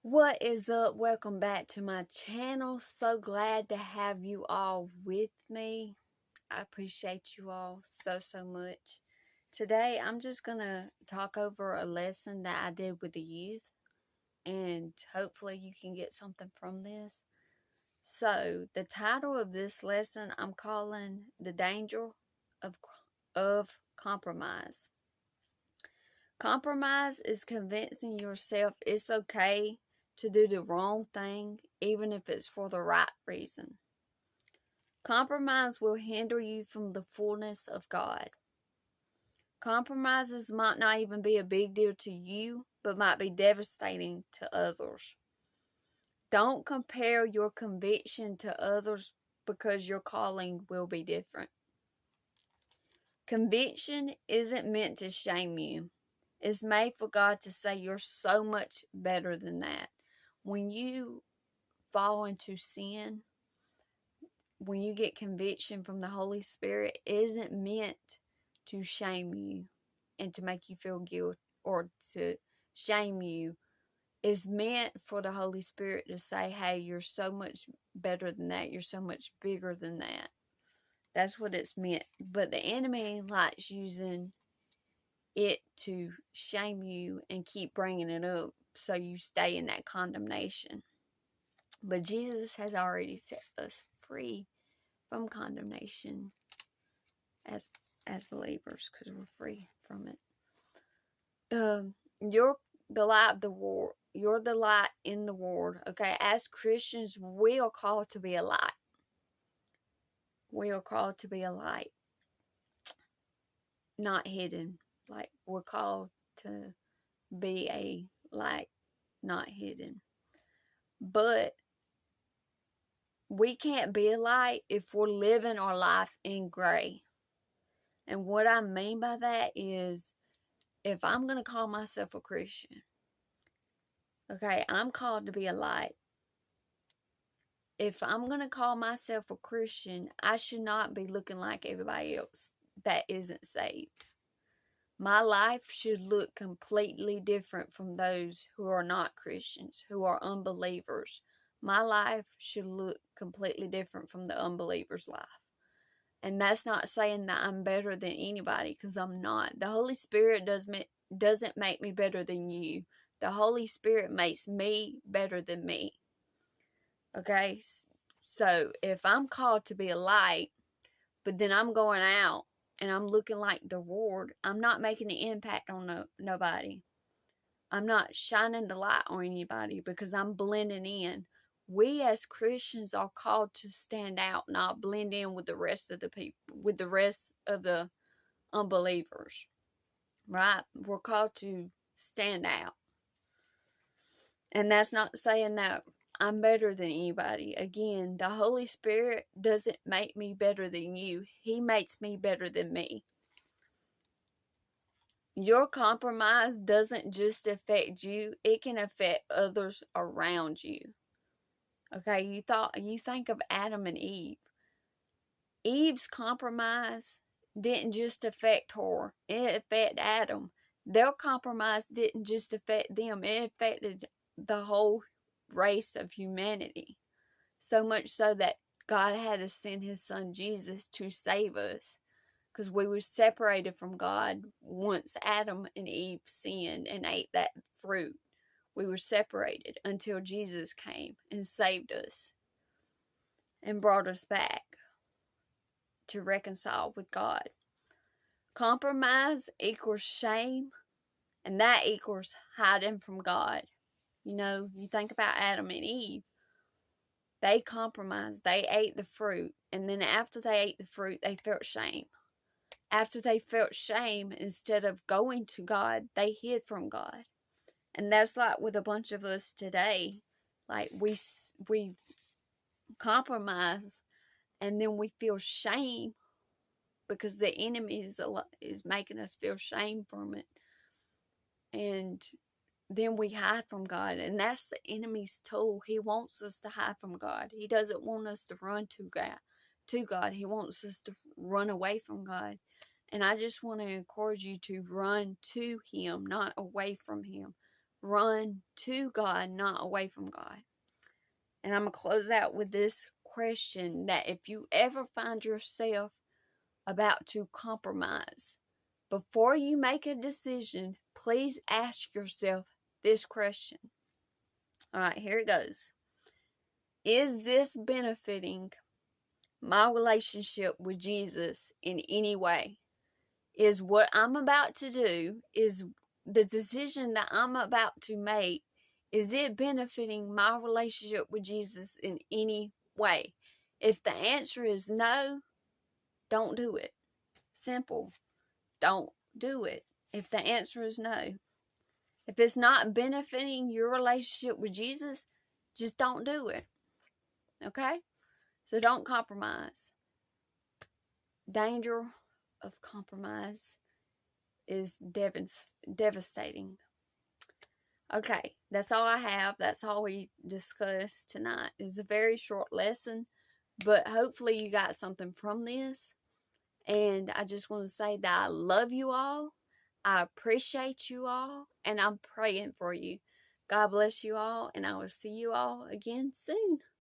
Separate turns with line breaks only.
What is up? Welcome back to my channel. So glad to have you all with me. I appreciate you all so much. Today I'm just going to talk over a lesson that I did with the youth, and hopefully you can get something from this. So the title of this lesson I'm calling The Danger of Compromise. Compromise is convincing yourself it's okay to do the wrong thing, even if it's for the right reason. Compromise will hinder you from the fullness of God. Compromises might not even be a big deal to you, but might be devastating to others. Don't compare your conviction to others because your calling will be different. Conviction isn't meant to shame you. It's made for God to say you're so much better than that. When you fall into sin, when you get conviction from the Holy Spirit, it isn't meant to shame you and to make you feel guilt or to shame you. It's meant for the Holy Spirit to say, hey, you're so much better than that. You're so much bigger than that. That's what it's meant. But the enemy likes using it to shame you and keep bringing it up so you stay in that condemnation. But Jesus has already set us free from condemnation as believers, because we're free from it. You're the light of the world. You're the light in the world. Okay, as Christians, we are called to be a light. We are called to be a light, not hidden. Like, we're called to be a light, not hidden. But we can't be a light if we're living our life in gray. And what I mean by that is, if I'm going to call myself a Christian, okay, I'm called to be a light. If I'm going to call myself a Christian, I should not be looking like everybody else that isn't saved. My life should look completely different from those who are not Christians, who are unbelievers. My life should look completely different from the unbeliever's life. And that's not saying that I'm better than anybody, because I'm not. The Holy Spirit doesn't make me better than you. The Holy Spirit makes me better than me. Okay? So if I'm called to be a light, but then I'm going out and I'm looking like the world, I'm not making an impact on nobody. I'm not shining the light on anybody because I'm blending in. We as Christians are called to stand out, not blend in with the rest of the people, with the rest of the unbelievers. Right? We're called to stand out. And that's not saying that I'm better than anybody. Again, the Holy Spirit doesn't make me better than you. He makes me better than me. Your compromise doesn't just affect you, it can affect others around you. Okay, you think of Adam and Eve. Eve's compromise didn't just affect her, it affected Adam. Their compromise didn't just affect them, it affected the whole race of humanity. So much so that God had to send his son Jesus to save us, because we were separated from God once Adam and Eve sinned and ate that fruit. We were separated until Jesus came and saved us and brought us back to reconcile with God. Compromise equals shame, and that equals hiding from God. You know, you think about Adam and Eve. They compromised. They ate the fruit. And then after they ate the fruit, they felt shame. After they felt shame, instead of going to God, they hid from God. And that's like with a bunch of us today. Like, we compromise, and then we feel shame because the enemy is making us feel shame from it. And then we hide from God. And that's the enemy's tool. He wants us to hide from God. He doesn't want us to run to God. He wants us to run away from God. And I just want to encourage you to run to him, not away from him. run to God, not away from God. And I'm going to close out with this question, that if you ever find yourself about to compromise, before you make a decision, please ask yourself this question. All right, here it goes. Is this benefiting my relationship with Jesus in any way? Is what I'm about to do, is the decision that I'm about to make, is it benefiting my relationship with Jesus in any way? If the answer is no, don't do it. Simple. Don't do it. If the answer is no. If it's not benefiting your relationship with Jesus, just don't do it. Okay? So don't compromise. Danger of compromise is devastating. Okay, that's all I have. That's all we discussed tonight. It's a very short lesson, but hopefully you got something from this. And I just want to say that I love you all. I appreciate you all, and I'm praying for you. God bless you all, and I will see you all again soon.